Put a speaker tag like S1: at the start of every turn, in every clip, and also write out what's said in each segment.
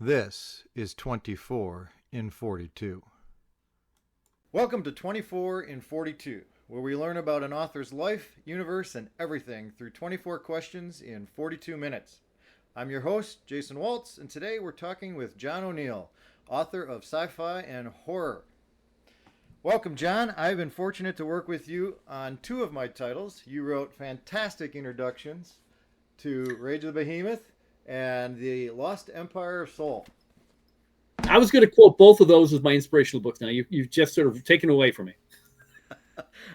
S1: This is 24 in 42. Welcome to 24 in 42, where we learn about an author's life, universe, and everything through 24 questions in 42 minutes. I'm your host, Jason Waltz, and today we're talking with John O'Neill, author of sci-fi and horror. Welcome, John. I've been fortunate to work with you on two of my titles. You wrote fantastic introductions to Rage of the Behemoth and The Lost Empire of Soul.
S2: I was going to quote both of those as my inspirational books. Now you've just sort of taken away from me.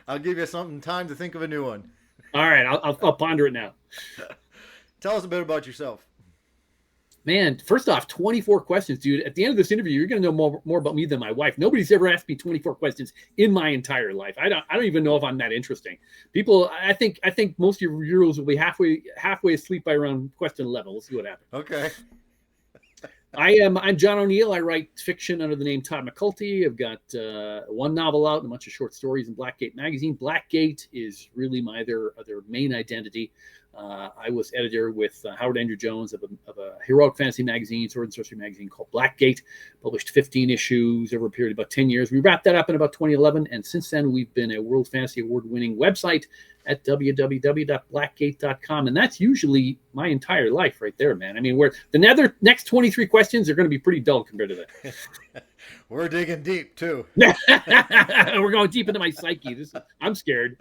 S1: I'll give you time to think of a new one.
S2: All right, I'll ponder it now.
S1: Tell us a bit about yourself.
S2: Man, first off, 24 questions, dude. At the end of this interview, you're going to know more about me than my wife. Nobody's ever asked me 24 questions in my entire life. I don't even know if I'm that interesting. People, I think most of your viewers will be halfway asleep by around question 11. We'll see what happens.
S1: Okay.
S2: I'm John O'Neill. I write fiction under the name Todd McCulty. I've got one novel out and a bunch of short stories in Blackgate magazine. Blackgate is really my other main identity. I was editor with Howard Andrew Jones of a heroic fantasy magazine, sword and sorcery magazine called Blackgate. Published 15 issues over a period of about 10 years. We wrapped that up in about 2011, and since then we've been a World Fantasy Award-winning website at www.blackgate.com, and that's usually my entire life right there, man. I mean, the next 23 questions are going to be pretty dull compared to that.
S1: We're digging deep too.
S2: We're going deep into my psyche. I'm scared.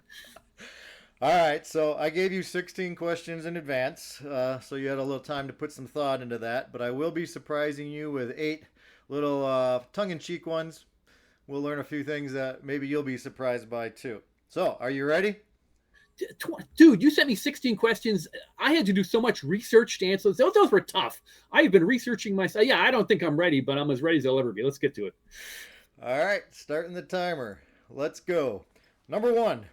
S1: All right, so I gave you 16 questions in advance, so you had a little time to put some thought into that, but I will be surprising you with 8 little tongue-in-cheek ones. We'll learn a few things that maybe you'll be surprised by too. So, are you ready?
S2: Dude, you sent me 16 questions. I had to do so much research to answer those. Those were tough. I've been researching myself. Yeah, I don't think I'm ready, but I'm as ready as I'll ever be. Let's get to it.
S1: All right, starting the timer. Let's go. Number 1.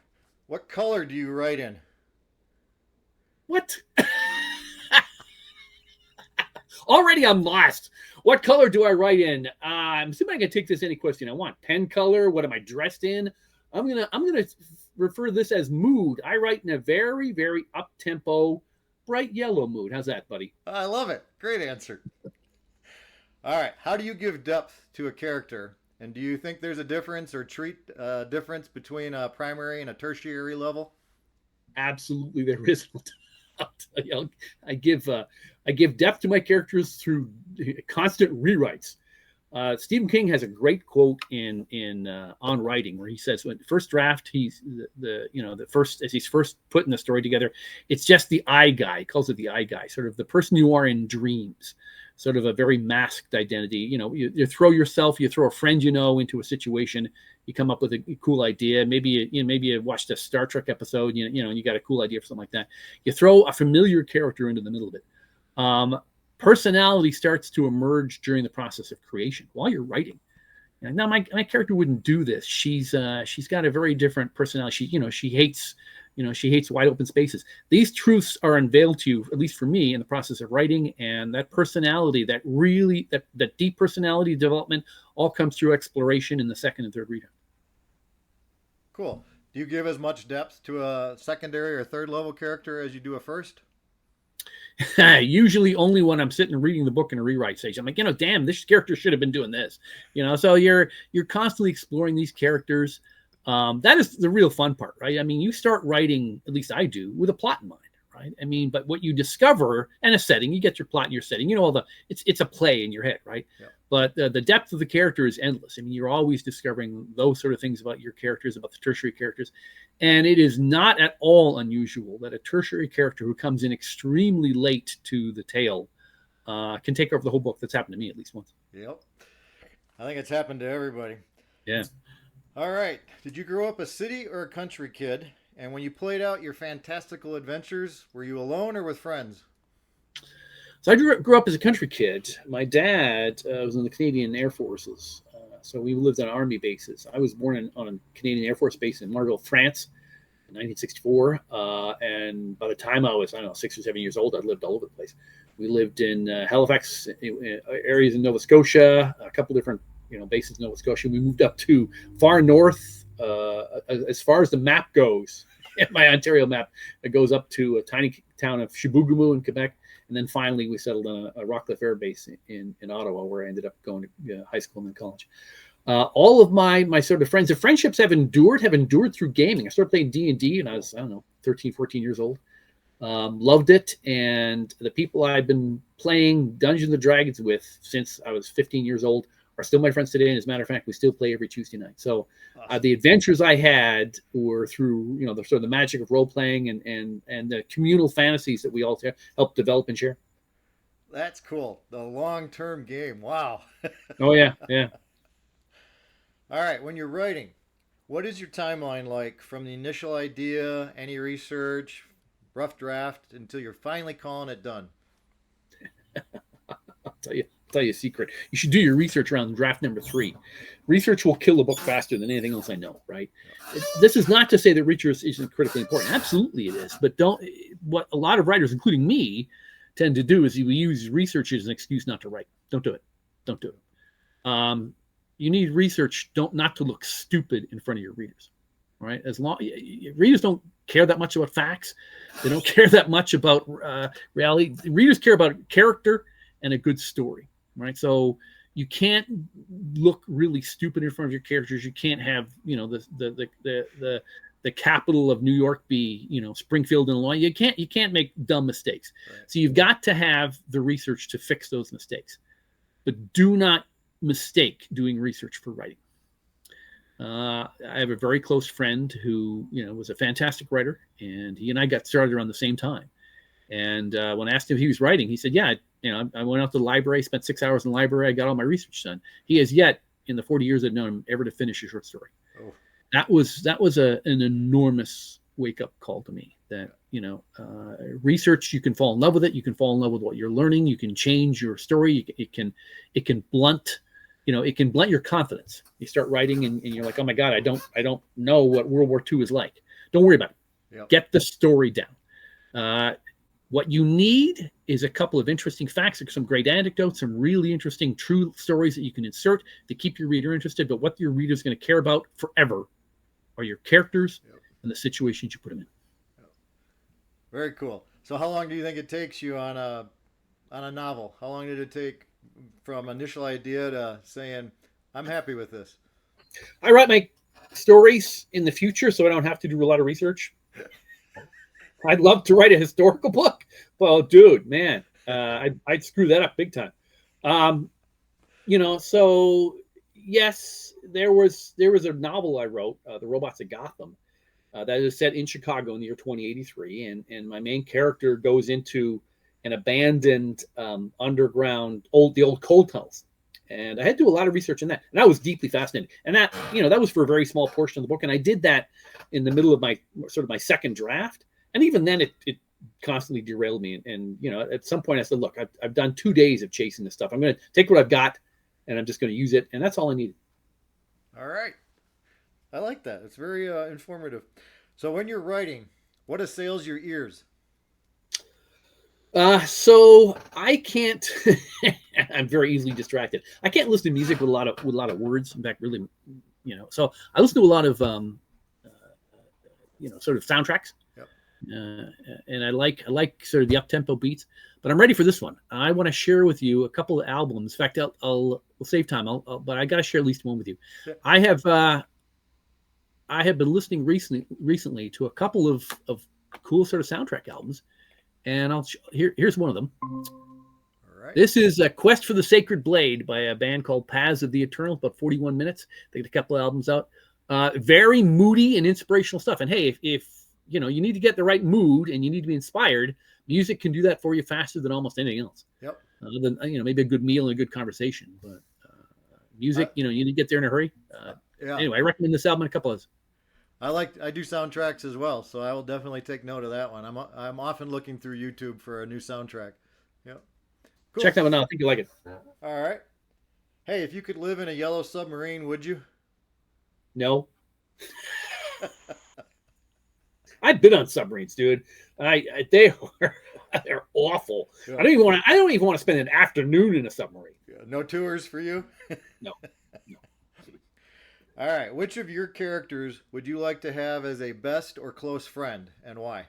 S1: What color do you write in?
S2: What? Already I'm lost. What color do I write in? I'm assuming I can take this any question I want. Pen color? What am I dressed in? I'm gonna refer to this as mood. I write in a very, very up-tempo, bright yellow mood. How's that, buddy?
S1: I love it. Great answer. All right. How do you give depth to a character? And do you think there's a difference or difference between a primary and a tertiary level?
S2: Absolutely, there isn't. I give depth to my characters through constant rewrites. Stephen King has a great quote in On Writing where he says, when first draft, he's as he's first putting the story together, it's just the I guy. He calls it the I guy, sort of the person you are in dreams. Sort of a very masked identity. You throw yourself, you throw a friend into a situation, you come up with a cool idea. Maybe you watched a Star Trek episode, you got a cool idea for something like that. You throw a familiar character into the middle of it. Personality starts to emerge during the process of creation while you're writing. Now, my character wouldn't do this. She's got a very different personality. She hates wide open spaces. These truths are unveiled to you, at least for me, in the process of writing, and that personality, that deep personality development, all comes through exploration in the second and third reader.
S1: Cool. Do you give as much depth to a secondary or third level character as you do a first?
S2: Usually only when I'm sitting and reading the book in a rewrite stage. I'm like, damn, this character should have been doing this. So you're constantly exploring these characters. That is the real fun part, right? I mean, you start writing, at least I do, with a plot in mind, right? I mean, but what you discover and a setting, you get your plot and your setting, it's a play in your head, right? Yeah. But the depth of the character is endless. I mean, you're always discovering those sort of things about your characters, about the tertiary characters. And it is not at all unusual that a tertiary character who comes in extremely late to the tale can take over the whole book. That's happened to me at least once.
S1: Yep. I think it's happened to everybody.
S2: Yeah.
S1: All right. Did you grow up a city or a country kid? And when you played out your fantastical adventures, were you alone or with friends?
S2: So I grew up as a country kid. My dad was in the Canadian Air Forces. So we lived on Army bases. I was born on a Canadian Air Force base in Marville, France in 1964. And by the time I was, 6 or 7 years old, I'd lived all over the place. We lived in Halifax, areas in Nova Scotia, a couple different bases in Nova Scotia. We moved up to far north, as far as the map goes. My Ontario map, it goes up to a tiny town of Chibougamau in Quebec. And then finally, we settled on a Rockcliffe Air Base in Ottawa, where I ended up going to high school and then college. All of my sort of friends and friendships have endured through gaming. I started playing D&D and I was, I don't know, 13, 14 years old. Loved it. And the people I've been playing Dungeons and Dragons with since I was 15 years old are still my friends today. And as a matter of fact, we still play every Tuesday night. So the adventures I had were through, the sort of the magic of role playing and the communal fantasies that we all help develop and share.
S1: That's cool. The long-term game. Wow.
S2: Oh, yeah. Yeah.
S1: All right. When you're writing, what is your timeline like from the initial idea, any research, rough draft, until you're finally calling it done?
S2: I'll tell you a secret. You should do your research around draft number 3. Research will kill a book faster than anything else I know, right? This is not to say that research isn't critically important. Absolutely it is. But what a lot of writers, including me, tend to do is you use research as an excuse not to write. Don't do it. Don't do it. You need research not to look stupid in front of your readers, right? As long readers don't care that much about facts. They don't care that much about reality. Readers care about character and a good story, right? So you can't look really stupid in front of your characters. You can't have, the capital of New York be, Springfield, Illinois. You can't make dumb mistakes. Right. So you've got to have the research to fix those mistakes, but do not mistake doing research for writing. I have a very close friend who, was a fantastic writer, and he and I got started around the same time. And when I asked him if he was writing, he said, yeah, I went out to the library, spent 6 hours in the library. I got all my research done. He has yet, in the 40 years I've known him, ever to finish a short story. Oh. That was an enormous wake-up call to me that, research, you can fall in love with it. You can fall in love with what you're learning. You can change your story. It can blunt, it can blunt your confidence. You start writing and you're like, oh my God, I don't know what World War II is like. Don't worry about it. Yep. Get the story down. What you need is a couple of interesting facts, some great anecdotes, some really interesting true stories that you can insert to keep your reader interested. But what your reader is going to care about forever are your characters and the situations you put them in. Yep.
S1: Very cool. So how long do you think it takes you on a novel? How long did it take from initial idea to saying, I'm happy with this?
S2: I write my stories in the future, so I don't have to do a lot of research. I'd love to write a historical book. Well, dude, man, I'd screw that up big time. So yes, there was a novel I wrote, The Robots of Gotham, that is set in Chicago in the year 2083, and my main character goes into an abandoned underground the old coal tunnels. And I had to do a lot of research on that. And that was deeply fascinating. And that, that was for a very small portion of the book. And I did that in the middle of my second draft. And even then it constantly derailed me. And at some point I said, look, I've done 2 days of chasing this stuff. I'm going to take what I've got and I'm just going to use it. And that's all I needed.
S1: All right. I like that. It's very informative. So when you're writing, what assails your ears?
S2: So I can't, I'm very easily distracted. I can't listen to music with a lot of words. In fact, really, so I listen to a lot of, sort of soundtracks. Yep. And I like sort of the up-tempo beats, but I'm ready for this one. I want to share with you a couple of albums. In fact, we'll save time, but I got to share at least one with you. Yep. I have been listening recently to a couple of cool sort of soundtrack albums. And here's one of them. All right. This is a Quest for the Sacred Blade by a band called Paths of the Eternal, about 41 minutes. They get a couple of albums out. Very moody and inspirational stuff. And hey, if you need to get the right mood and you need to be inspired, music can do that for you faster than almost anything else. Yep. Other than maybe a good meal and a good conversation, but music, you need to get there in a hurry. Anyway, I recommend this album and a couple others.
S1: I do soundtracks as well, so I will definitely take note of that one. I'm often looking through YouTube for a new soundtrack. Yep.
S2: Cool. Check that one out. I think you like it.
S1: All right. Hey, if you could live in a yellow submarine, would you?
S2: No. I've been on submarines, dude. They're awful. Yeah. I don't even want to spend an afternoon in a submarine.
S1: Yeah. No tours for you?
S2: No.
S1: All right. Which of your characters would you like to have as a best or close friend, and why?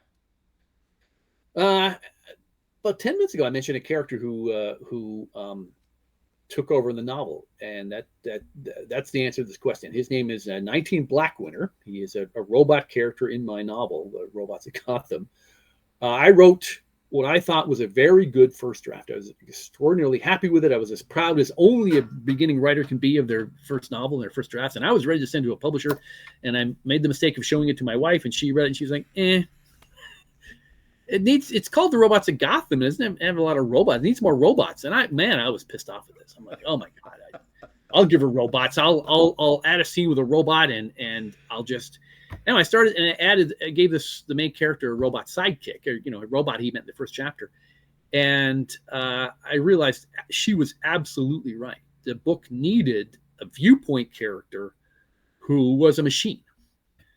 S2: about 10 minutes ago, I mentioned a character who took over in the novel, and that's the answer to this question. His name is 19 Blackwinter. He is a robot character in my novel, The Robots of Gotham. I wrote what I thought was a very good first draft. I was extraordinarily happy with it. I was as proud as only a beginning writer can be of their first novel, their first drafts. And I was ready to send to a publisher. And I made the mistake of showing it to my wife, and she read it, and she was like, it's called The Robots of Gotham. It doesn't have a lot of robots. It needs more robots. And I was pissed off at this. I'm like, oh my God, I'll give her robots. I'll add a scene with a robot, and I'll just. And I started, and I gave the main character a robot sidekick, or, a robot he met in the first chapter. And I realized she was absolutely right. The book needed a viewpoint character who was a machine,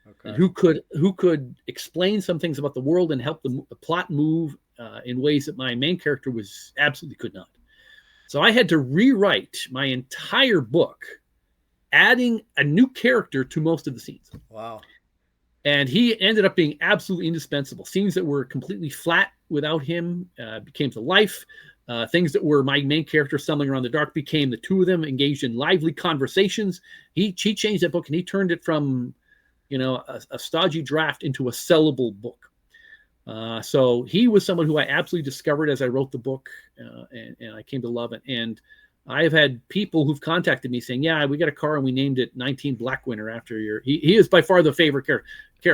S2: okay, and who could explain some things about the world and help the plot move in ways that my main character was absolutely could not. So I had to rewrite my entire book, adding a new character to most of the scenes.
S1: Wow.
S2: And he ended up being absolutely indispensable. Scenes that were completely flat without him became to life. Things that were my main character stumbling around the dark became the two of them engaged in lively conversations. He changed that book, and he turned it from, a stodgy draft into a sellable book. So he was someone who I absolutely discovered as I wrote the book, and I came to love it. And I've had people who've contacted me saying, yeah, we got a car and we named it 19 Blackwinter after your. He is by far the favorite character,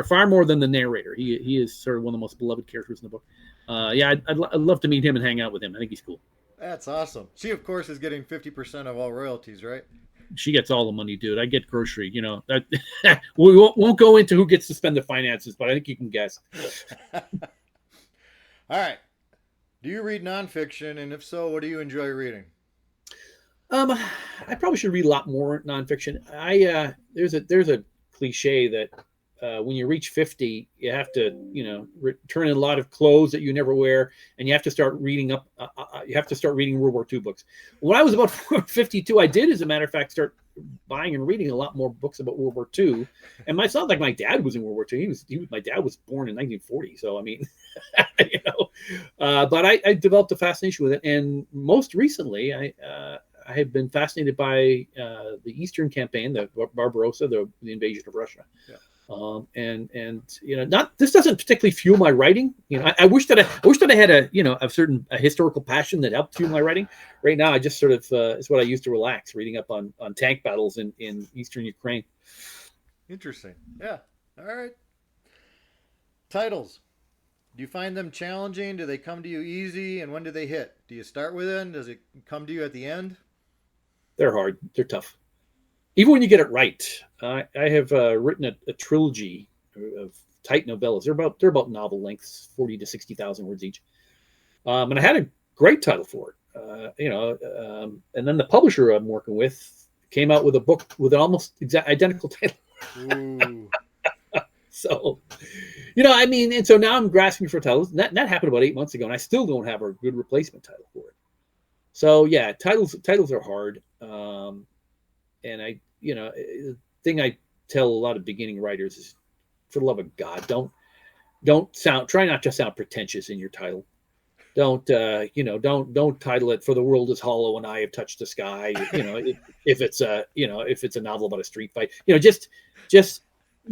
S2: far more than the narrator. He is sort of one of the most beloved characters in the book. Yeah, I'd love to meet him and hang out with him. I think he's cool.
S1: That's awesome. She, of course, is getting 50% of all royalties, right?
S2: She gets all the money, dude. I get grocery. We won't go into who gets to spend the finances, but I think you can guess.
S1: All right. Do you read nonfiction, and if so, what do you enjoy reading?
S2: I probably should read a lot more nonfiction. There's a cliche that when you reach 50, you have to, return in a lot of clothes that you never wear, and you have to start reading World War II books. When I was about 52, I did, as a matter of fact, start buying and reading a lot more books about World War II. And it's not like my dad was in World War II. My dad was born in 1940. So, I mean, but I developed a fascination with it. And most recently, I have been fascinated by the Eastern Campaign, the Barbarossa, the invasion of Russia. Yeah. This doesn't particularly fuel my writing. I wish that I had a historical passion that helped fuel my writing. Right now, I just sort of is what I use to relax, reading up on tank battles in Eastern Ukraine.
S1: Interesting. Yeah. All right. Titles. Do you find them challenging? Do they come to you easy? And when do they hit? Do you start with it? Does it come to you at the end?
S2: They're hard. They're tough. Even when you get it right. I have written a trilogy of tight novellas. They're about novel lengths, 40 to 60,000 words each. And I had a great title for it. And then the publisher I'm working with came out with a book with an almost identical title. Ooh. So, and so now I'm grasping for titles. That happened about 8 months ago, and I still don't have a good replacement title for it. So yeah, titles are hard. And the thing I tell a lot of beginning writers is, for the love of God, try not to sound pretentious in your title. Don't title it "For the World Is Hollow and I Have Touched the Sky." If it's a novel about a street fight, just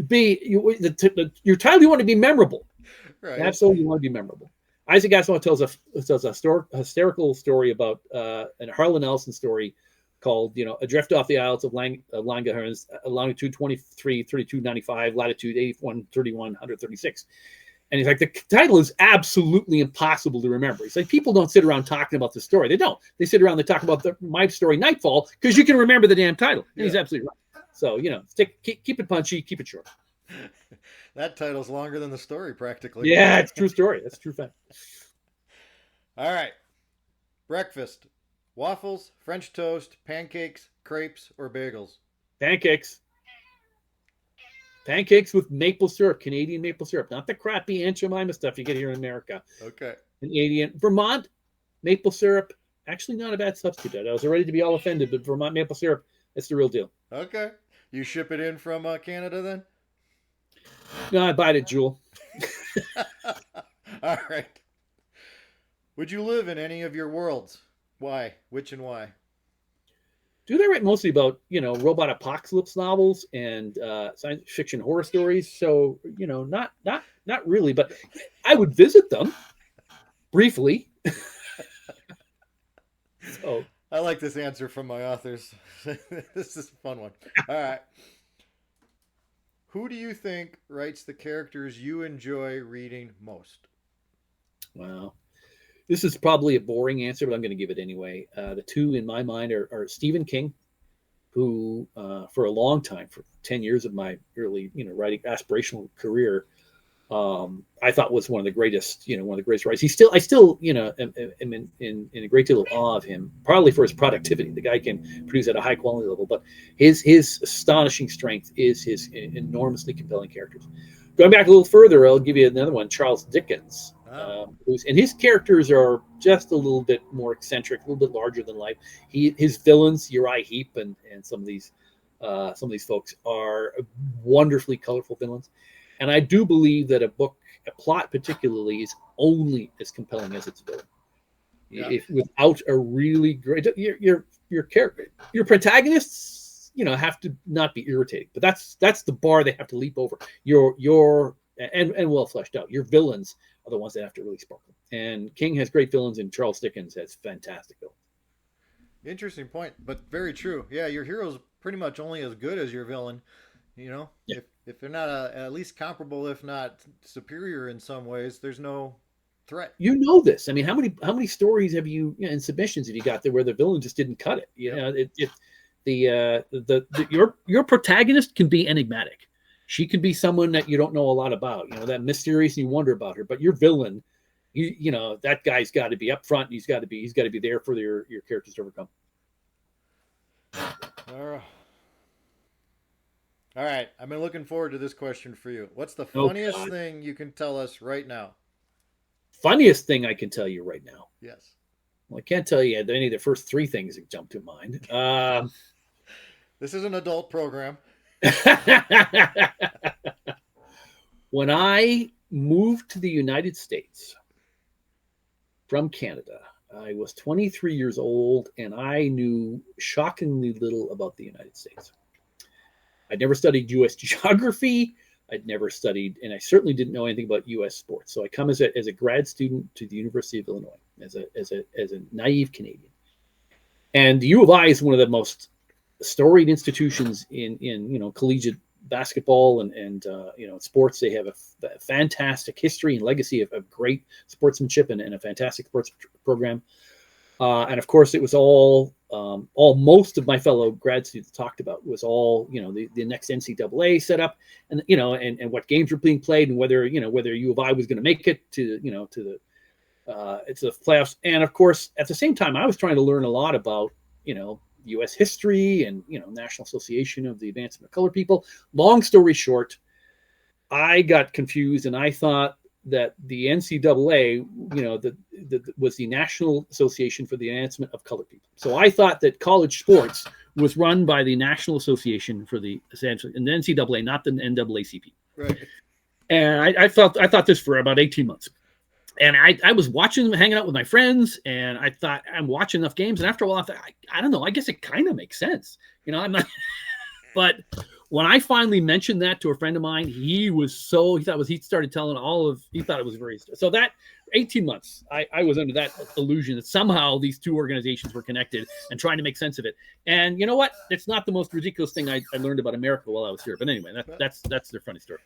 S2: be your title. You want to be memorable, right? Absolutely, you want to be memorable. Isaac Asimov tells a hysterical story about a Harlan Ellison story called, Adrift Off the Isles of Langaherns, longitude 23, 3295, latitude 81, 31, 136. And he's like, the title is absolutely impossible to remember. He's like, people don't sit around talking about the story. They don't. They sit around and talk about my story, Nightfall, because you can remember the damn title. And he's absolutely right. So, keep it punchy, keep it short.
S1: That title's longer than the story, practically.
S2: Yeah, it's a true story. That's a true fact. All
S1: right. Breakfast. Waffles, French toast, pancakes, crepes, or bagels?
S2: Pancakes. Pancakes with maple syrup, Canadian maple syrup. Not the crappy Aunt Jemima stuff you get here in America.
S1: Okay.
S2: Canadian. Vermont, maple syrup. Actually, not a bad substitute. I was ready to be all offended, but Vermont maple syrup, it's the real deal.
S1: Okay. You ship it in from Canada then?
S2: No, I buy it at Jewel.
S1: All right. Would you live in any of your worlds? Why? Which and why?
S2: Do they write mostly about, robot apocalypse novels and science fiction horror stories? So, not really, but I would visit them briefly. So
S1: I like this answer from my authors. This is a fun one. All right. Who do you think writes the characters you enjoy reading most?
S2: wow. This is probably a boring answer, but I'm going to give it anyway. The two in my mind are Stephen King, who, for a long time, for 10 years of my early, writing aspirational career, I thought was one of the greatest, writers. I still, am in a great deal of awe of him, probably for his productivity. The guy can produce at a high quality level, but his astonishing strength is his enormously compelling characters. Going back a little further, I'll give you another one, Charles Dickens. And his characters are just a little bit more eccentric, a little bit larger than life. His villains, Uriah Heep, and some of these folks are wonderfully colorful villains. And I do believe that a plot particularly, is only as compelling as its villain. Yeah. If without a really great, your character, your protagonists, have to not be irritating, but that's the bar they have to leap over. And well fleshed out. Your villains are the ones that have to really sparkle. And King has great villains, and Charles Dickens has fantastic villains.
S1: Interesting point, but very true. Yeah, your hero's pretty much only as good as your villain. Yeah. If they're not at least comparable, if not superior in some ways, there's no threat.
S2: You know this. I mean, how many stories have you, and submissions have you got there where the villain just didn't cut it? Your protagonist can be enigmatic. She could be someone that you don't know a lot about, that mysterious, and you wonder about her. But your villain, that guy's got to be up front. He's got to be there for your characters to overcome.
S1: All right. I've been looking forward to this question for you. What's the funniest thing you can tell us right now?
S2: Funniest thing I can tell you right now?
S1: Yes.
S2: Well, I can't tell you any of the first three things that jump to mind.
S1: This is an adult program.
S2: When I moved to the United States from Canada, I was 23 years old, and I knew shockingly little about the United States. I'd never studied U.S. geography. I'd never studied, and I certainly didn't know anything about U.S. sports. So I come as a grad student to the University of Illinois as a naive Canadian. And the U of I is one of the most storied institutions in collegiate basketball and sports. They have a fantastic history and legacy of great sportsmanship and a fantastic sports program. And of course, it was all most of my fellow grad students talked about was all, the next NCAA setup and what games were being played and whether U of I was going to make it to the playoffs. And of course, at the same time, I was trying to learn a lot about, U.S. history and, National Association of the Advancement of Colored People. Long story short, I got confused and I thought that the NCAA, was the National Association for the Advancement of Colored People. So I thought that college sports was run by the National Association for the NCAA, not the NAACP.
S1: Right.
S2: And I thought this for about 18 months. And I was watching, hanging out with my friends, and I thought, I'm watching enough games. And after a while, I thought, I don't know, I guess it kind of makes sense. I'm not, but when I finally mentioned that to a friend of mine, he started telling he thought it was very, so that 18 months, I was under that illusion that somehow these two organizations were connected and trying to make sense of it. And you know what? It's not the most ridiculous thing I learned about America while I was here. But anyway, that's their funny story.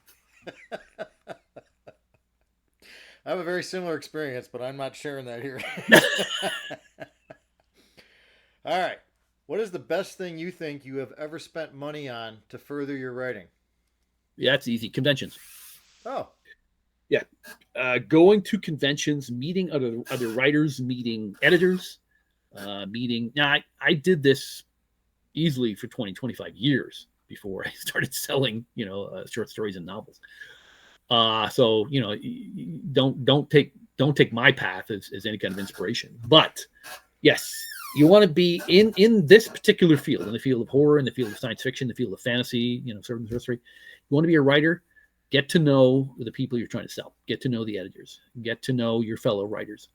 S1: I have a very similar experience, but I'm not sharing that here. All right. What is the best thing you think you have ever spent money on to further your writing?
S2: Yeah, that's easy. Conventions.
S1: Oh.
S2: Yeah. Going to conventions, meeting other writers, meeting editors, Now, I did this easily for 25 years before I started selling, short stories and novels. So don't take my path as any kind of inspiration. But yes, you want to be in this particular field, in the field of horror, in the field of science fiction, the field of fantasy, sword and sorcery. You want to be a writer. Get to know the people you're trying to sell. Get to know the editors. Get to know your fellow writers.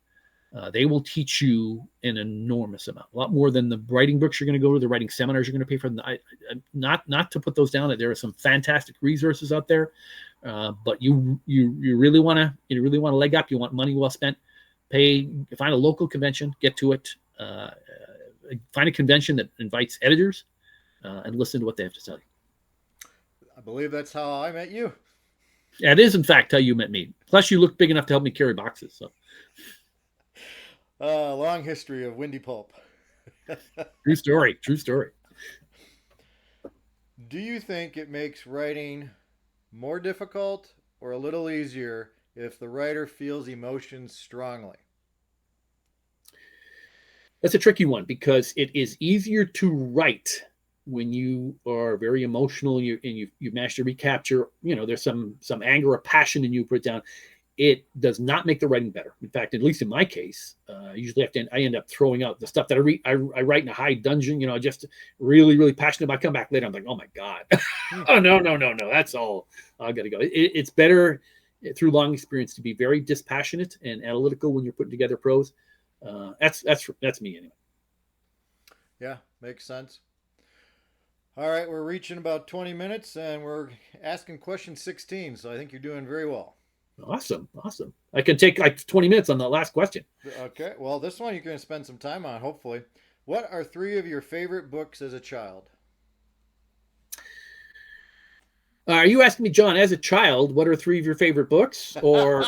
S2: They will teach you an enormous amount, a lot more than the writing books you're going to go to, the writing seminars you're going to pay for. Not to put those down. There are some fantastic resources out there, but you really want to leg up. You want money well spent. Find a local convention, get to it. Find a convention that invites editors, and listen to what they have to tell you.
S1: I believe that's how I met you.
S2: That is, in fact, how you met me. Plus, you look big enough to help me carry boxes. So.
S1: Long history of Windy Pulp.
S2: True story. True story.
S1: Do you think it makes writing more difficult or a little easier if the writer feels emotions strongly?
S2: That's a tricky one because it is easier to write when you are very emotional and you manage to recapture. There's some anger or passion in you put down. It does not make the writing better. In fact, at least in my case, I usually I end up throwing out the stuff that I write in a high dungeon, just really, really passionate about. I come back later, I'm like, oh my God. Oh, no. That's all. I got to go. It's better through long experience to be very dispassionate and analytical when you're putting together prose. That's me anyway.
S1: Yeah, makes sense. All right, we're reaching about 20 minutes and we're asking question 16. So I think you're doing very well.
S2: Awesome. I can take like 20 minutes on the last question.
S1: Okay. Well, this one you're going to spend some time on, hopefully. What are 3 of your favorite books as a child?
S2: Are you asking me, John, as a child, what are 3 of your favorite books? Or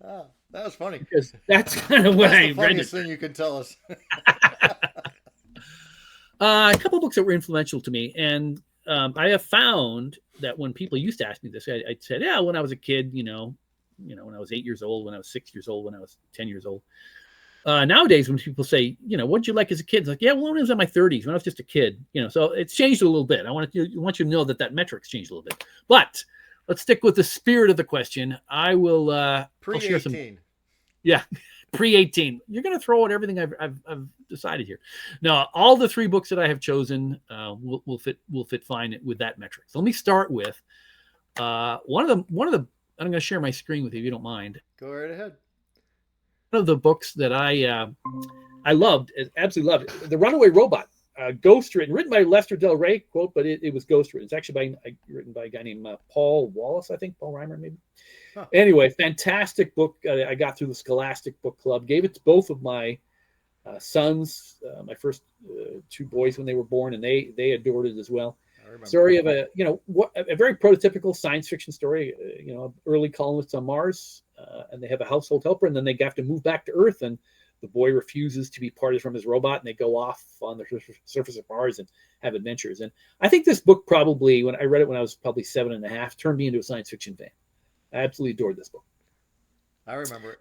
S1: that was funny.
S2: Because that's kind of what I read.
S1: That's the funniest thing you can tell us.
S2: A couple of books that were influential to me, and I have found that when people used to ask me this, I said, yeah, when I was a kid, when I was 8 years old, when I was 6 years old, when I was 10 years old. Nowadays, when people say, what did you like as a kid? It's like, yeah, well, when I was in my 30s, when I was just a kid, so it's changed a little bit. I want you to know that metric's changed a little bit. But let's stick with the spirit of the question. I will
S1: pre-18.
S2: Yeah, pre-18. You're going to throw out everything I've decided here. Now, all the 3 books that I have chosen will fit fine with that metric. So let me start with one of the. I'm going to share my screen with you if you don't mind.
S1: Go right ahead.
S2: One of the books that I loved, absolutely loved, The Runaway Robot, written by Lester Del Rey, quote, but it was ghostwritten. It's actually written by a guy named Paul Wallace, I think, Paul Reimer maybe. Huh. Anyway, fantastic book. I got through the Scholastic Book Club, gave it to both of my sons, my first 2 boys when they were born, and they adored it as well. Story of a very prototypical science fiction story, early colonists on Mars, and they have a household helper, and then they have to move back to Earth, and the boy refuses to be parted from his robot, and they go off on the surface of Mars and have adventures. And I think this book probably, when I read it when I was probably 7.5, turned me into a science fiction fan. I absolutely adored this book.
S1: I remember it.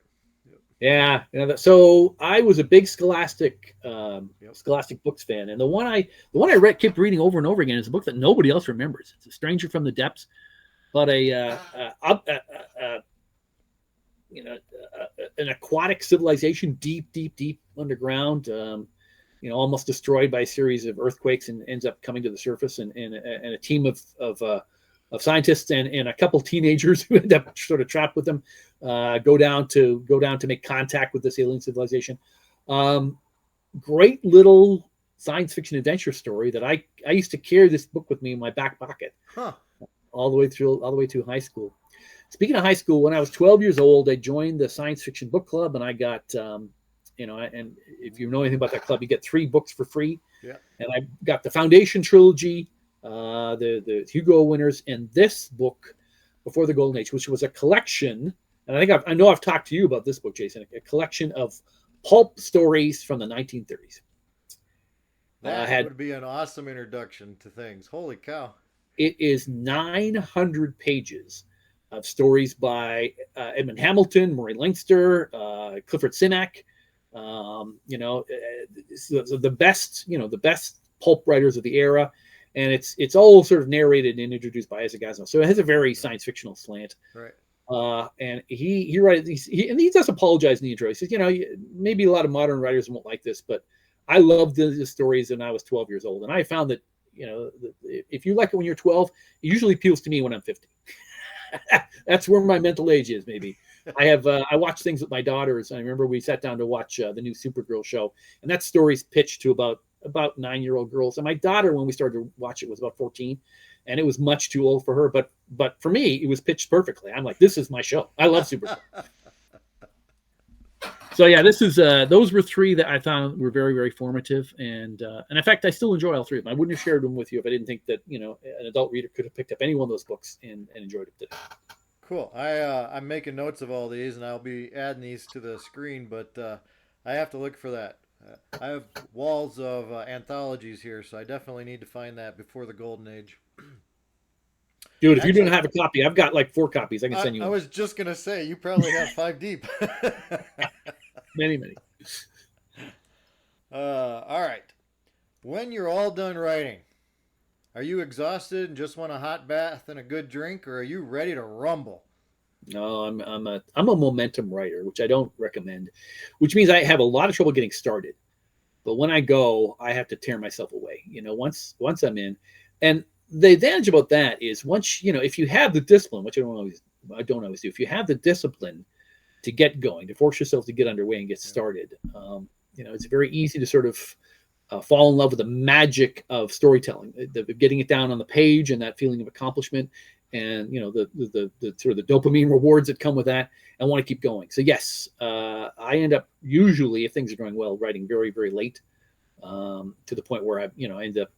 S2: Yeah, so I was a big Scholastic books fan, and the one I kept reading over and over again is a book that nobody else remembers. It's A Stranger from the Depths, but an aquatic civilization, deep underground, almost destroyed by a series of earthquakes, and ends up coming to the surface, and a team of scientists and a couple teenagers who end up sort of trapped with them go down to make contact with this alien civilization. Great little science fiction adventure story that I used to carry this book with me in my back pocket all the way to high school. Speaking of high school, when I was 12 years old, I joined the Science Fiction Book Club, and I got and if you know anything about that club, you get 3 books for free.
S1: Yeah.
S2: And I got the Foundation trilogy, the Hugo winners, and this book, Before the Golden Age, which was a collection. And I know I've talked to you about this book, Jason, a collection of pulp stories from the 1930s.
S1: That would be an awesome introduction to things. Holy cow.
S2: It is 900 pages of stories by Edmund Hamilton, Murray Leinster, Clifford Simak, the best pulp writers of the era. And it's all sort of narrated and introduced by Isaac Asimov. So it has a very science fictional slant.
S1: Right.
S2: And he writes, he does apologize in the intro. He says, maybe a lot of modern writers won't like this, but I loved the stories when I was 12 years old. And I found that, if you like it when you're 12, it usually appeals to me when I'm 50. That's where my mental age is, maybe. I watch things with my daughters. I remember we sat down to watch the new Supergirl show, and that story's pitched to about 9-year-old girls. And my daughter, when we started to watch it, was about 14, and it was much too old for her. But for me, it was pitched perfectly. I'm like, this is my show. I love Supergirl. So yeah, this is those were three that I found were very, very formative, and in fact, I still enjoy all three of them. I wouldn't have shared them with you if I didn't think that an adult reader could have picked up any one of those books and enjoyed it today.
S1: Cool. I'm making notes of all these, and I'll be adding these to the screen, but I have to look for that. I have walls of anthologies here, so I definitely need to find that before the Golden Age.
S2: Dude, if you don't have a copy, I've got like 4 copies. I can send you.
S1: I was just gonna say you probably have 5 deep.
S2: Many.
S1: All right. When you're all done writing, are you exhausted and just want a hot bath and a good drink, or are you ready to rumble?
S2: No, I'm a momentum writer, which I don't recommend, which means I have a lot of trouble getting started. But when I go, I have to tear myself away. Once I'm in, and the advantage about that is once if you have the discipline, which I don't always do. If you have the discipline to get going, to force yourself to get underway and get started, it's very easy to sort of fall in love with the magic of storytelling, getting it down on the page and that feeling of accomplishment, and the sort of the dopamine rewards that come with that, and want to keep going. So yes, I end up usually, if things are going well, writing very, very late, to the point where I end up,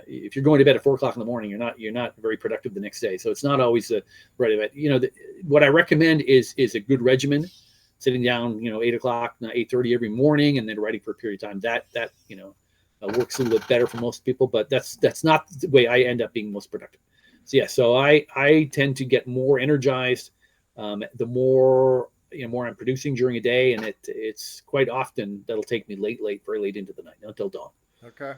S2: if you're going to bed at 4:00 in the morning, you're not very productive the next day. So it's not always right about what I recommend is a good regimen, sitting down 8:00, 8:30 every morning, and then writing for a period of time. That works a little bit better for most people, but that's not the way I end up being most productive. So yeah, so I tend to get more energized the more more I'm producing during a day, and it's quite often that'll take me very late into the night, until dawn.
S1: Okay.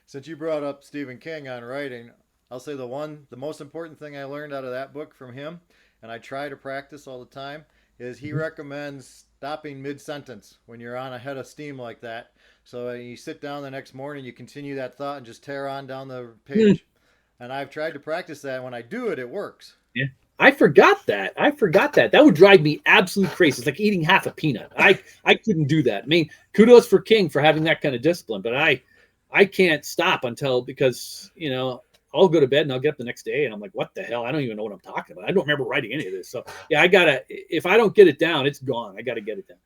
S1: Since you brought up Stephen King on writing, I'll say the most important thing I learned out of that book from him, and I try to practice all the time, is he recommends stopping mid-sentence when you're on a head of steam like that. So you sit down the next morning, you continue that thought and just tear on down the page. And I've tried to practice that. When I do it, it works.
S2: Yeah. I forgot that. That would drive me absolutely crazy. It's like eating half a peanut. I couldn't do that. I mean, kudos for King for having that kind of discipline, but I can't stop because I'll go to bed and I'll get up the next day and I'm like, what the hell? I don't even know what I'm talking about. I don't remember writing any of this. So yeah, if I don't get it down, it's gone. I got to get it down.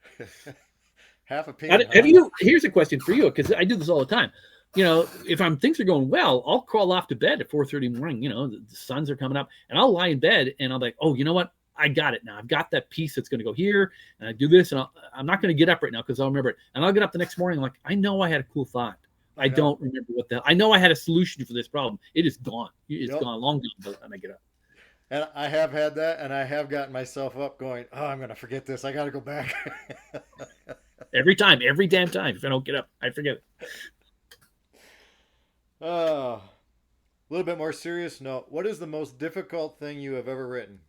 S1: Half a peanut.
S2: Here's a question for you, because I do this all the time. If things are going well, I'll crawl off to bed at 4:30 in the morning. The suns are coming up, and I'll lie in bed and I'll be like, oh, you know what? I got it now. I've got that piece that's going to go here, and I do this, and I'm not going to get up right now because I'll remember it. And I'll get up the next morning. I'm like, I know I had a cool thought. I don't remember what the hell. I know I had a solution for this problem. It is gone. It's gone, long gone, and I get up.
S1: And I have had that, and I have gotten myself up going, oh, I'm going to forget this. I got to go back.
S2: Every damn time. If I don't get up, I forget it.
S1: A little bit more serious note. What is the most difficult thing you have ever written?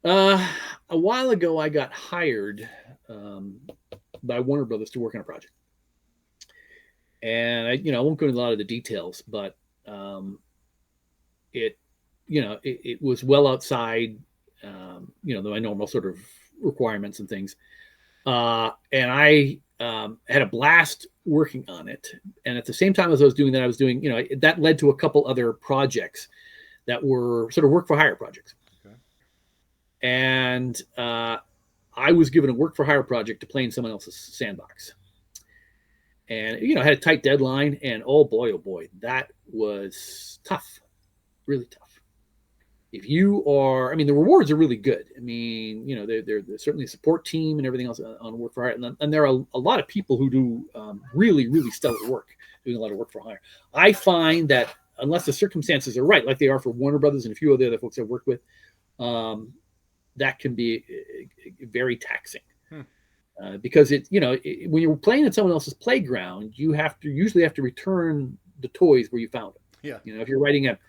S2: A while ago, I got hired by Warner Brothers to work on a project, and I won't go into a lot of the details, but it was well outside my normal sort of requirements and things, and I had a blast working on it. And at the same time as I was doing that, I was doing that led to a couple other projects that were sort of work for hire projects. Okay. And I was given a work for hire project to play in someone else's sandbox. And, I had a tight deadline, and oh boy, that was tough, really tough. If you are, the rewards are really good. They're certainly a support team and everything else on work for hire. And there are a lot of people who do really, really stellar work, doing a lot of work for hire. I find that unless the circumstances are right, like they are for Warner Brothers and a few other folks I've worked with, that can be very taxing. Because when you're playing in someone else's playground, you usually have to return the toys where you found them.
S1: Yeah.
S2: If you're writing a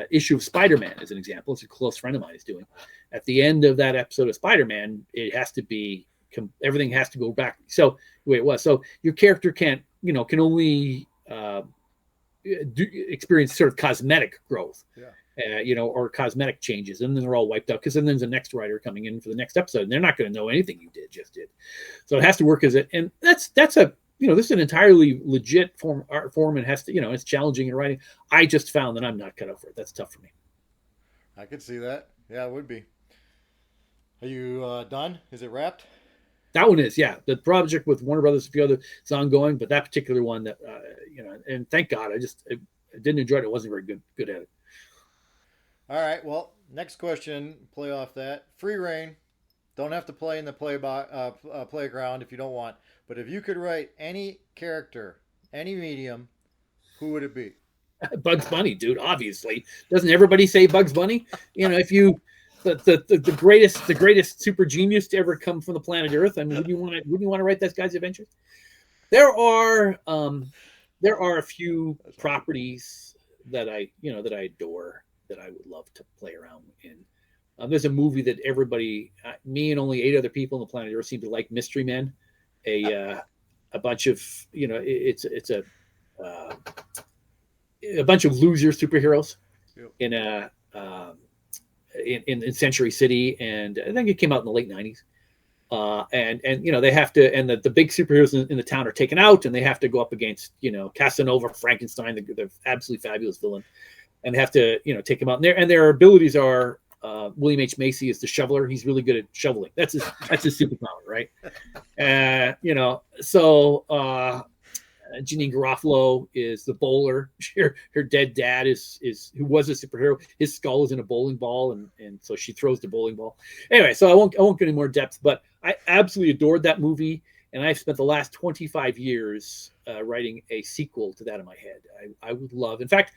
S2: issue of Spider-Man, as an example, it's a close friend of mine is doing. At the end of that episode of Spider-Man, it has to be everything has to go back. So the way it was. So your character can only experience sort of cosmetic growth.
S1: Yeah.
S2: or cosmetic changes, and then they're all wiped out because then there's a next writer coming in for the next episode, and they're not going to know anything you just did. So it has to work as it, and that's a this is an entirely legit art form, and has to it's challenging in writing. I just found that I'm not cut out for it. That's tough for me.
S1: I could see that. Yeah, it would be. Are you done? Is it wrapped?
S2: That one is, yeah. The project with Warner Brothers, a few other, it's ongoing, but that particular one that and thank God, I didn't enjoy it. It wasn't very good at it.
S1: All right. Well, next question, play off that. Free reign. Don't have to play in the playground if you don't want. But if you could write any character, any medium, who would it be?
S2: Bugs Bunny, dude. Obviously, doesn't everybody say Bugs Bunny? If you the greatest super genius to ever come from the planet Earth. I mean, wouldn't you want to write that guy's adventures? There are a few properties that I adore, that I would love to play around in. There's a movie that everybody, me and only 8 other people on the planet Earth, seem to like, Mystery Men. A bunch of it's a bunch of loser superheroes in Century City, and I think it came out in the late 90s. And they have to, and the big superheroes in the town are taken out, and they have to go up against Casanova, Frankenstein, the absolutely fabulous villain, and they have to take him out. And their abilities are William H. Macy is the shoveler. He's really good at shoveling. That's his superpower, right? So Janine Garofalo is the bowler. Her dead dad is who was a superhero. His skull is in a bowling ball, and so she throws the bowling ball. Anyway, so I won't get any more depth, but I absolutely adored that movie, and I've spent the last 25 years writing a sequel to that in my head. I would love. In fact,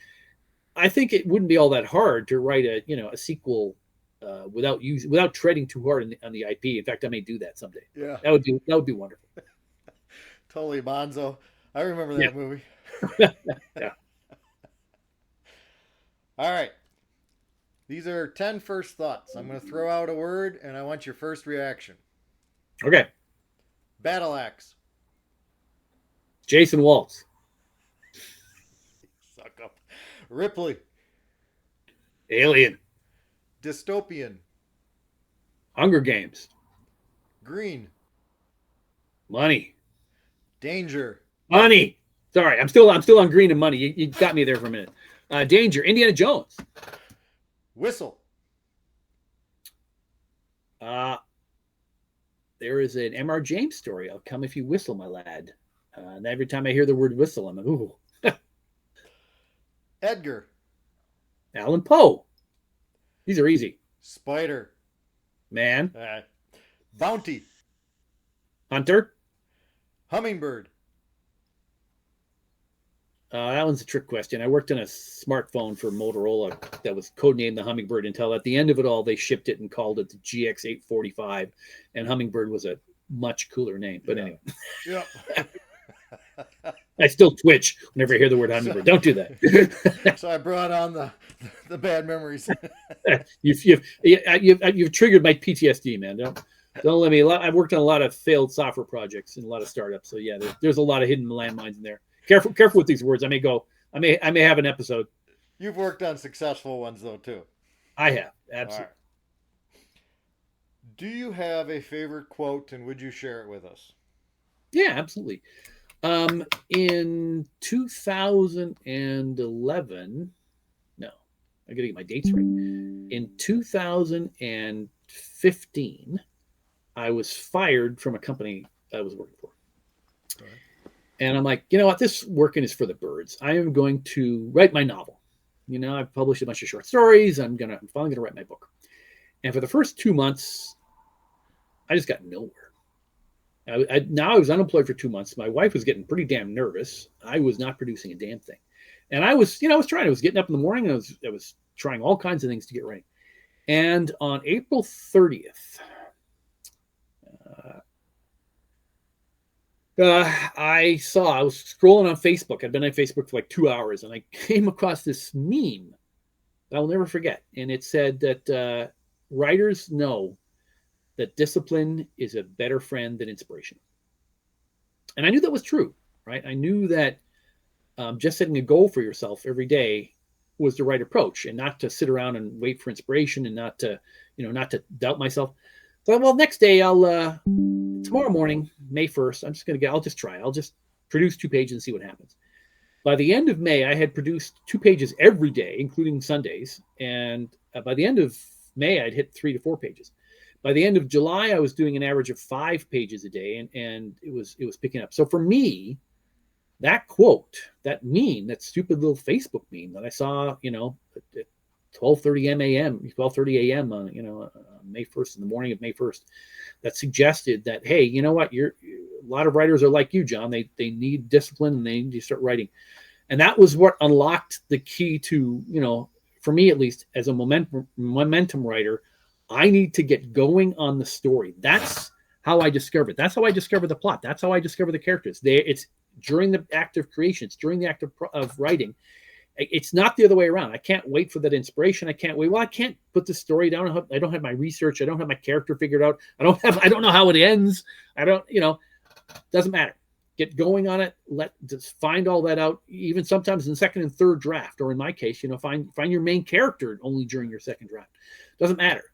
S2: I think it wouldn't be all that hard to write a sequel without treading too hard on the IP. In fact, I may do that someday.
S1: Yeah,
S2: that would be wonderful.
S1: Totally Bonzo. I remember that movie.
S2: Yeah.
S1: All right. These are 10 first thoughts. I'm going to throw out a word, and I want your first reaction.
S2: Okay.
S1: Battle axe.
S2: Jason Waltz.
S1: Suck up. Ripley.
S2: Alien.
S1: Dystopian.
S2: Hunger Games.
S1: Green.
S2: Money.
S1: Danger.
S2: Money. Sorry, I'm still on green and money. You got me there for a minute. Danger. Indiana Jones.
S1: Whistle.
S2: There is an M.R. James story. I'll come if you whistle, my lad. And every time I hear the word whistle, I'm like, ooh.
S1: Edgar.
S2: Allan Poe. These are easy.
S1: Spider.
S2: Man.
S1: Bounty.
S2: Hunter.
S1: Hummingbird.
S2: That one's a trick question. I worked on a smartphone for Motorola that was codenamed the Hummingbird until at the end of it all, they shipped it and called it the GX845. And Hummingbird was a much cooler name. But anyway.
S1: Yeah.
S2: I still twitch whenever I hear the word Hummingbird. Don't do that.
S1: So I brought on the bad memories.
S2: You've triggered my PTSD, man. Don't let me. I've worked on a lot of failed software projects and a lot of startups. So yeah, there's a lot of hidden landmines in there. Careful with these words. I may have an episode.
S1: You've worked on successful ones though too.
S2: I have, absolutely.
S1: Right. Do you have a favorite quote, and would you share it with us?
S2: Yeah, absolutely. In 2011, no, I gotta get my dates right. In 2015, I was fired from a company I was working for. Right. And I'm like, you know what? This working is for the birds. I am going to write my novel. I've published a bunch of short stories. I'm finally gonna write my book. And for the first 2 months, I just got nowhere. I was unemployed for 2 months. My wife was getting pretty damn nervous. I was not producing a damn thing. And I was trying. I was getting up in the morning, and I was trying all kinds of things to get ready. And on April 30th, I was scrolling on Facebook. I'd been on Facebook for like 2 hours, and I came across this meme that I'll never forget. And it said that writers know that discipline is a better friend than inspiration. And I knew that was true, right? I knew that just setting a goal for yourself every day was the right approach, and not to sit around and wait for inspiration, and not to doubt myself. So, well, next day tomorrow morning, May 1st, I'll just try. I'll just produce 2 pages and see what happens. By the end of May, I had produced 2 pages every day, including Sundays. And by the end of May, I'd hit 3 to 4 pages. By the end of July, I was doing an average of 5 pages a day, and it was picking up. So for me, that quote, that meme, that stupid little Facebook meme that I saw, at 12:30 a.m. on, May 1st, in the morning of May 1st, that suggested that, hey, you know what, a lot of writers are like you, John. They need discipline, and they need to start writing. And that was what unlocked the key to, for me at least, as a momentum writer, I need to get going on the story. That's how I discover it. That's how I discover the plot. That's how I discover the characters. It's during the act of creation. It's during the act of writing. It's not the other way around. I can't wait for that inspiration. I can't wait. Well, I can't put the story down. I don't have my research. I don't have my character figured out. I don't know how it ends. Doesn't matter. Get going on it. Just find all that out. Even sometimes in the second and third draft, or in my case, find your main character only during your second draft. Doesn't matter.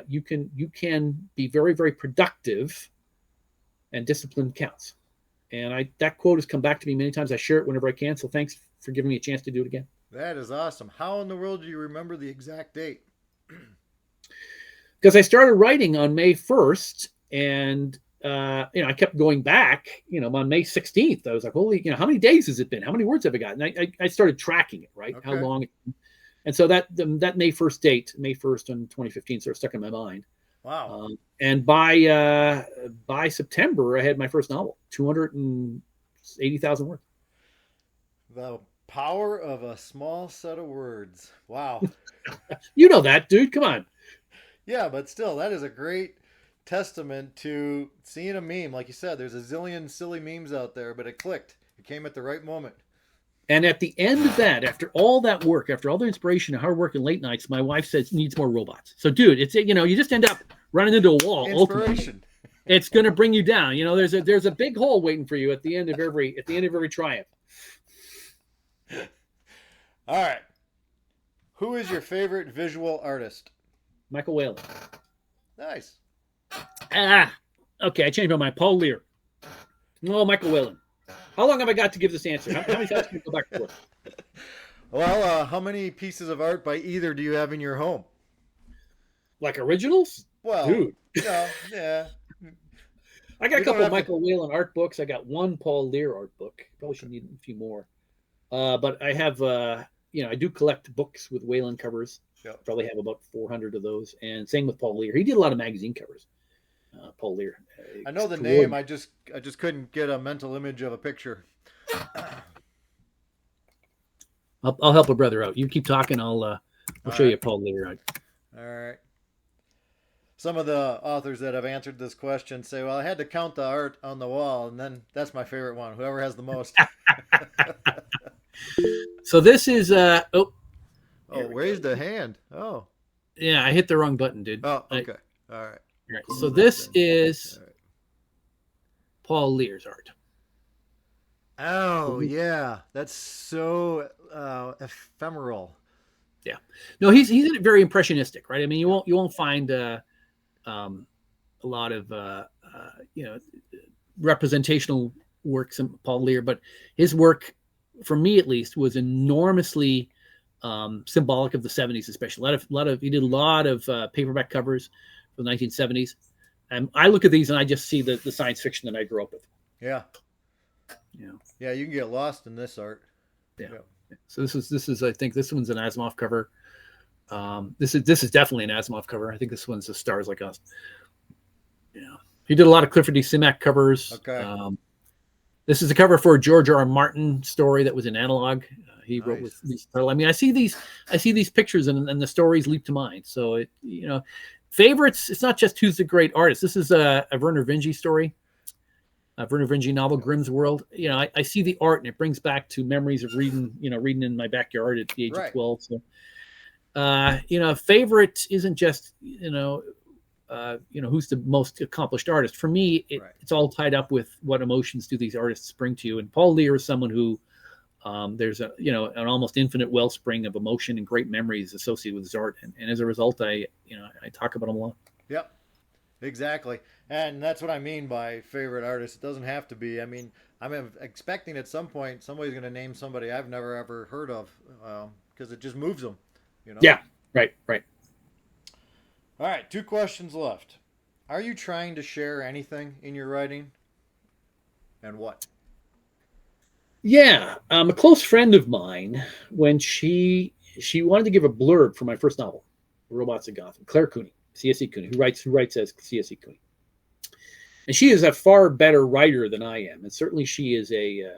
S2: You can be very, very productive, and discipline counts. And that quote has come back to me many times. I share it whenever I can. So thanks for giving me a chance to do it again.
S1: That is awesome. How in the world do you remember the exact date?
S2: Because I started writing on May 1st, and I kept going back. On May 16th, I was like, holy, how many days has it been? How many words have I got? And I started tracking it, right?
S1: Okay.
S2: How long. And so that May 1st date, May 1st in 2015, sort of stuck in my mind.
S1: Wow.
S2: And by September, I had my first novel, 280,000 words.
S1: The power of a small set of words. Wow.
S2: You know that, dude. Come on.
S1: Yeah, but still, that is a great testament to seeing a meme. Like you said, there's a zillion silly memes out there, but it clicked. It came at the right moment.
S2: And at the end of that, after all that work, after all the inspiration and hard work and late nights, my wife says needs more robots. So, dude, it's you just end up running into a wall.
S1: Inspiration.
S2: Ultimately. It's going to bring you down. There's a big hole waiting for you at the end of every triumph.
S1: All right. Who is your favorite visual artist?
S2: Michael Whalen.
S1: Nice.
S2: Okay. I changed my mind. Paul Lear. No, Michael Whalen. How long have I got to give this answer? How many times can we go back and forth?
S1: Well, how many pieces of art by either do you have in your home?
S2: Like originals?
S1: Well,
S2: dude.
S1: Yeah.
S2: I got a couple of Michael Whalen art books. I got one Paul Lear art book. Probably should need a few more. But I have, I do collect books with Whalen covers.
S1: Yep.
S2: Probably have about 400 of those. And same with Paul Lear. He did a lot of magazine covers. Paul Lear.
S1: I know the name. I just couldn't get a mental image of a picture.
S2: I'll help a brother out. You keep talking. I'll show you Paul Lear.
S1: All right. Some of the authors that have answered this question say, well, I had to count the art on the wall, and then that's my favorite one. Whoever has the most.
S2: So this is
S1: raised a hand. Oh.
S2: Yeah, I hit the wrong button, dude.
S1: Oh, okay. All right.
S2: So this is Paul Lear's art.
S1: Oh, yeah. That's so ephemeral.
S2: Yeah. No, he's very impressionistic, right? I mean, you won't find a lot of representational works in Paul Lear, but his work, for me at least, was enormously symbolic of the 70s, especially. He did a lot of paperback covers from the 1970s. And I look at these and I just see the science fiction that I grew up with.
S1: Yeah. Yeah, you can get lost in this art.
S2: Yeah. So this is I think this one's an Asimov cover. This is definitely an Asimov cover. I think this one's a Stars Like Us. Yeah. He did a lot of Clifford D. Simak covers.
S1: Okay.
S2: This is a cover for a George R. R. Martin story that was in Analog. He wrote with these. I mean, I see these pictures and the stories leap to mind. So favorites. It's not just who's the great artist. This is a Werner Vinge story, a Werner Vinge novel, Grimm's World. I see the art and it brings back to memories of reading in my backyard at the age of 12. So, favorite isn't just who's the most accomplished artist. For me, it's all tied up with what emotions do these artists bring to you. And Paul Lear is someone who There's an almost infinite wellspring of emotion and great memories associated with his art, and as a result, I talk about him a lot.
S1: Yep, exactly. And that's what I mean by favorite artist. It doesn't have to be. I mean, I'm expecting at some point somebody's going to name somebody I've never ever heard of, because it just moves them.
S2: Yeah, right.
S1: All right, 2 questions left. Are you trying to share anything in your writing, and what?
S2: Yeah, a close friend of mine, when she wanted to give a blurb for my first novel, Robots of Gotham, Claire Cooney, C.S.E. Cooney, who writes as C.S.E. Cooney, and she is a far better writer than I am, and certainly she is a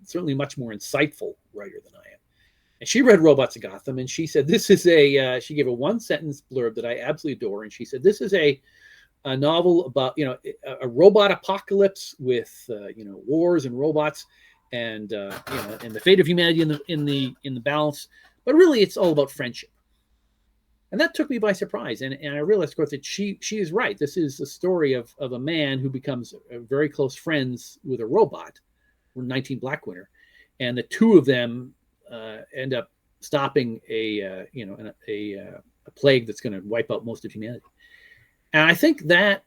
S2: certainly much more insightful writer than I am. And she read Robots of Gotham, and she said this is she gave a 1-sentence blurb that I absolutely adore, and she said this is a novel about a robot apocalypse with wars and robots, and and the fate of humanity in the balance, but really it's all about friendship. And that took me by surprise, and I realized, of course, that she is right. This is a story of a man who becomes very close friends with a robot, 19 Black Winter, and the two of them end up stopping a plague that's going to wipe out most of humanity. And I think that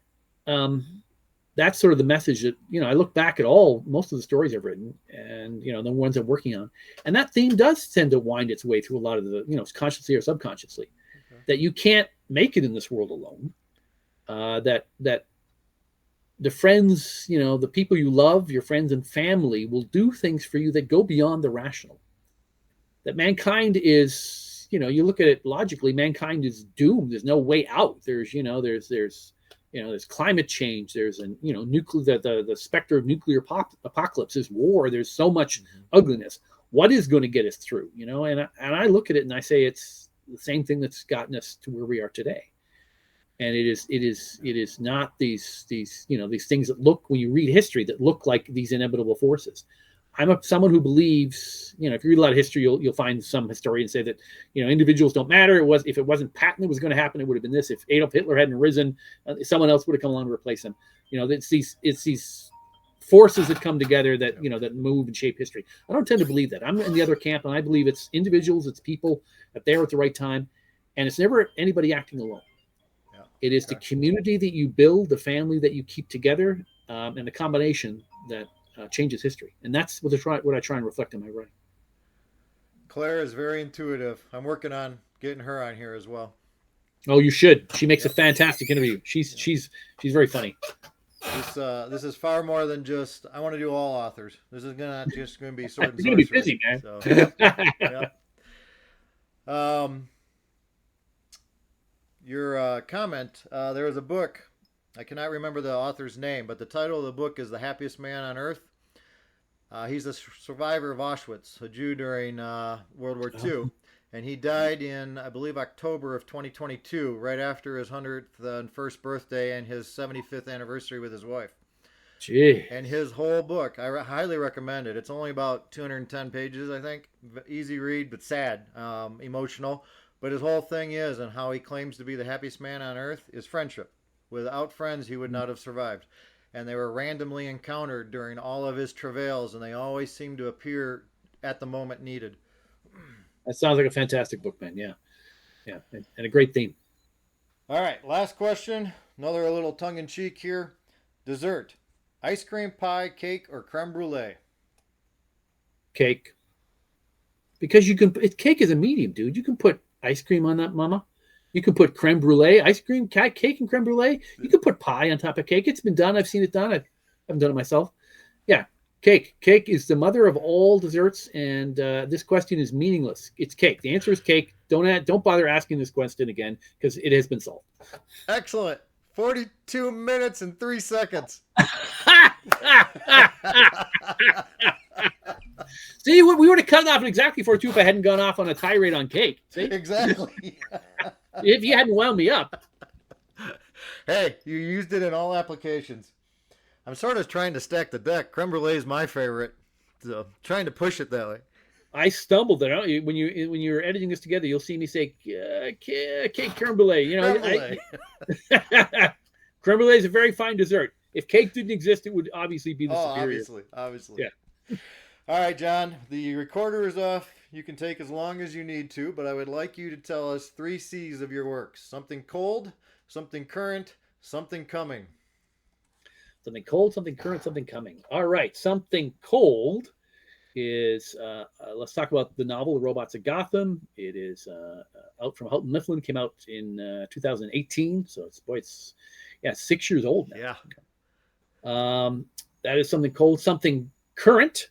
S2: that's sort of the message that, I look back at most of the stories I've written, and, the ones I'm working on. And that theme does tend to wind its way through a lot of the, consciously or subconsciously, that you can't make it in this world alone. That the friends, the people you love, your friends and family, will do things for you that go beyond the rational. That mankind is, you look at it logically, mankind is doomed. There's no way out. There's climate change. There's nuclear, the specter of nuclear apocalypse. There's war. There's so much ugliness. What is going to get us through? And I look at it and I say it's the same thing that's gotten us to where we are today. And it is not these things that look, when you read history, that look like these inevitable forces. I'm someone who believes, if you read a lot of history, you'll find some historians say that, individuals don't matter. If it wasn't patent that was going to happen, it would have been this. If Adolf Hitler hadn't risen, someone else would have come along to replace him. It's these forces that come together that, that move and shape history. I don't tend to believe that. I'm in the other camp, and I believe it's individuals, it's people that they're at the right time, and it's never anybody acting alone. Yeah, it is the community that you build, the family that you keep together, and the combination that changes history. And that's what I try and reflect in my writing.
S1: Claire is very intuitive. I'm working on getting her on here as well.
S2: Oh, you should. She makes a fantastic interview. She's very funny.
S1: This is far more than just, I want to do all authors. This is not just going to be sword and
S2: sorcery. You're going to be busy, man.
S1: So, your comment, there was a book, I cannot remember the author's name, but the title of the book is The Happiest Man on Earth. He's a survivor of Auschwitz, a Jew during World War II. And he died in, I believe, October of 2022, right after his 100th and first birthday and his 75th anniversary with his wife.
S2: Gee.
S1: And his whole book, I highly recommend it. It's only about 210 pages, I think. Easy read, but sad, emotional. But his whole thing is, and how he claims to be the happiest man on earth, is friendship. Without friends, he would not have survived. And they were randomly encountered during all of his travails, and they always seemed to appear at the moment needed.
S2: That sounds like a fantastic book, man. Yeah. And a great theme.
S1: All right, last question. Another little tongue-in-cheek here. Dessert. Ice cream, pie, cake, or creme brulee?
S2: Cake. Because cake is a medium, dude. You can put ice cream on that, mama. You can put creme brulee, ice cream, cake, and creme brulee. You can put pie on top of cake. It's been done. I've seen it done. I haven't done it myself. Yeah, cake. Cake is the mother of all desserts, and this question is meaningless. It's cake. The answer is cake. Don't bother asking this question again, because it has been solved.
S1: Excellent. 42 minutes and 3 seconds.
S2: See, we would have cut it off exactly 42 if I hadn't gone off on a tirade on cake. See?
S1: Exactly.
S2: If you hadn't wound me up.
S1: Hey, you used it in all applications. I'm sort of trying to stack the deck. Creme brulee is my favorite. So trying to push it that way.
S2: I stumbled there. When you're editing this together, you'll see me say cake creme brulee. Creme brulee is a very fine dessert. If cake didn't exist, it would obviously be the superior.
S1: Obviously.
S2: Yeah.
S1: All right, John, the recorder is off. You can take as long as you need to, but I would like you to tell us 3 C's of your works. Something cold, something current, something coming.
S2: Something cold, something current, something coming. All right, something cold is, let's talk about the novel, The Robots of Gotham. It is out from Houghton Mifflin, came out in 2018. So it's 6 years old now.
S1: Yeah.
S2: That is something cold. Something current.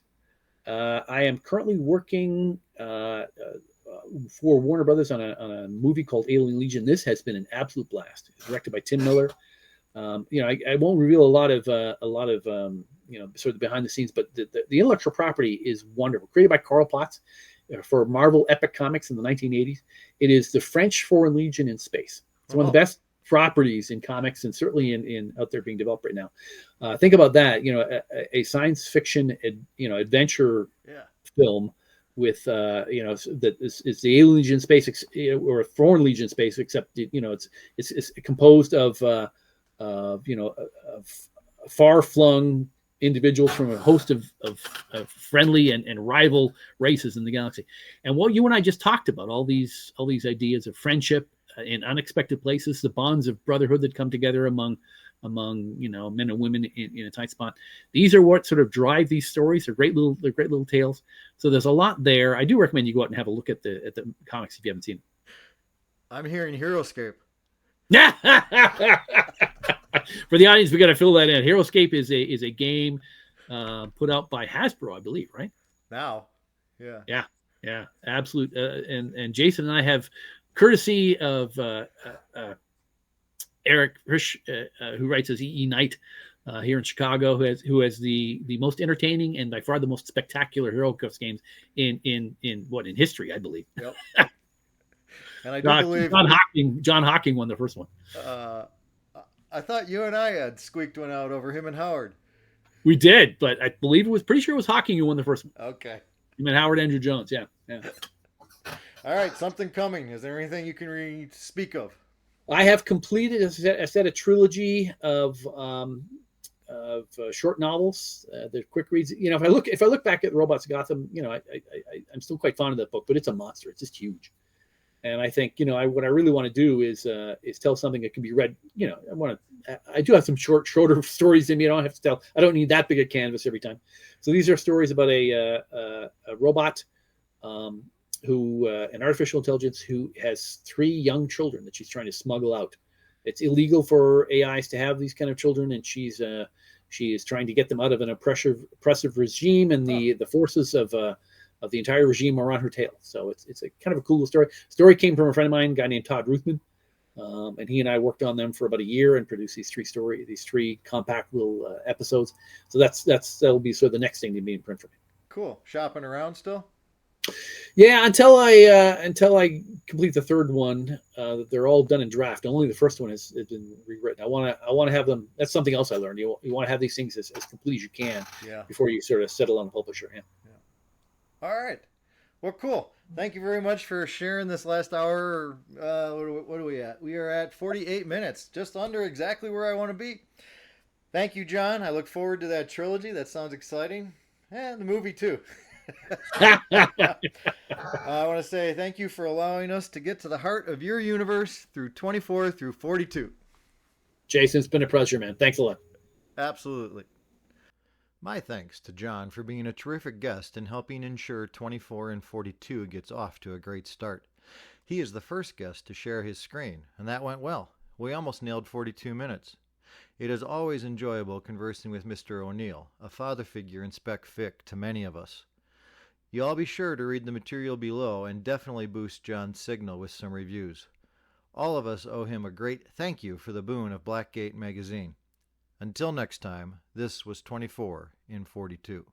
S2: I am currently working for Warner Brothers on a movie called Alien Legion. This has been an absolute blast. It's directed by Tim Miller. I won't reveal a lot of sort of behind the scenes, but the intellectual property is wonderful. Created by Carl Potts for Marvel Epic Comics in the 1980s. It is the French Foreign Legion in space. It's one of the best properties in comics, and certainly in out there being developed right now. Think about that. A science fiction adventure film with that is the Alien Legion space or a Foreign Legion space, except it's composed of far-flung individuals from a host of friendly and rival races in the galaxy. And what you and I just talked about, all these ideas of friendship in unexpected places, the bonds of brotherhood that come together among men and women in a tight spot. These are what sort of drive these stories. They're great little tales. So there's a lot there. I do recommend you go out and have a look at the comics if you haven't seen them.
S1: I'm hearing Heroescape.
S2: For the audience, we got to fill that in. Heroescape is a game put out by Hasbro, I believe, right?
S1: Now,
S2: yeah, absolute. And Jason and I have, courtesy of Eric Hirsch, who writes as E.E. Knight here in Chicago, who has the most entertaining and by far the most spectacular HeroQuest games in history, I believe.
S1: Yep. And I do believe
S2: John Hocking won the first one.
S1: I thought you and I had squeaked one out over him and Howard.
S2: We did, but I believe pretty sure it was Hocking who won the first one.
S1: Okay.
S2: You meant Howard Andrew Jones, yeah.
S1: All right, something coming. Is there anything you can speak of? I
S2: have completed, as I said, a trilogy of short novels. They're quick reads. If I look back at Robots of Gotham, I'm still quite fond of that book, but it's a monster. It's just huge. And I think, what I really want to do is tell something that can be read. I do have some shorter stories in me. I don't have to tell. I don't need that big a canvas every time. So these are stories about a robot an artificial intelligence who has 3 young children that she's trying to smuggle out. It's illegal for AIs to have these kind of children, and she is trying to get them out of an oppressive regime, and the forces of the entire regime are on her tail. So it's a kind of a cool story. Story came from a friend of mine, a guy named Todd Ruthman, and he and I worked on them for about a year and produced these 3 compact little episodes. So that'll be sort of the next thing to be in print for me.
S1: Cool. Shopping around still?
S2: Yeah, until I complete the third one, they're all done in draft. Only the first one has been rewritten. I want to have them. That's something else I learned. You want to have these things as complete as you can before you sort of settle on a publisher. Yeah.
S1: All right. Well, cool. Thank you very much for sharing this last hour. What are we at? We are at 48 minutes, just under exactly where I want to be. Thank you, John. I look forward to that trilogy. That sounds exciting. And the movie, too. I want to say thank you for allowing us to get to the heart of your universe through 24 through 42.
S2: Jason, it's been a pleasure, man. Thanks a lot.
S1: Absolutely. My thanks to John for being a terrific guest and helping ensure 24 and 42 gets off to a great start. He is the first guest to share his screen, and that went well. We almost nailed 42 minutes. It is always enjoyable conversing with Mr. O'Neill, a father figure in spec fic to many of us. You all be sure to read the material below and definitely boost John's signal with some reviews. All of us owe him a great thank you for the boon of Blackgate Magazine. Until next time, this was 24 in 42.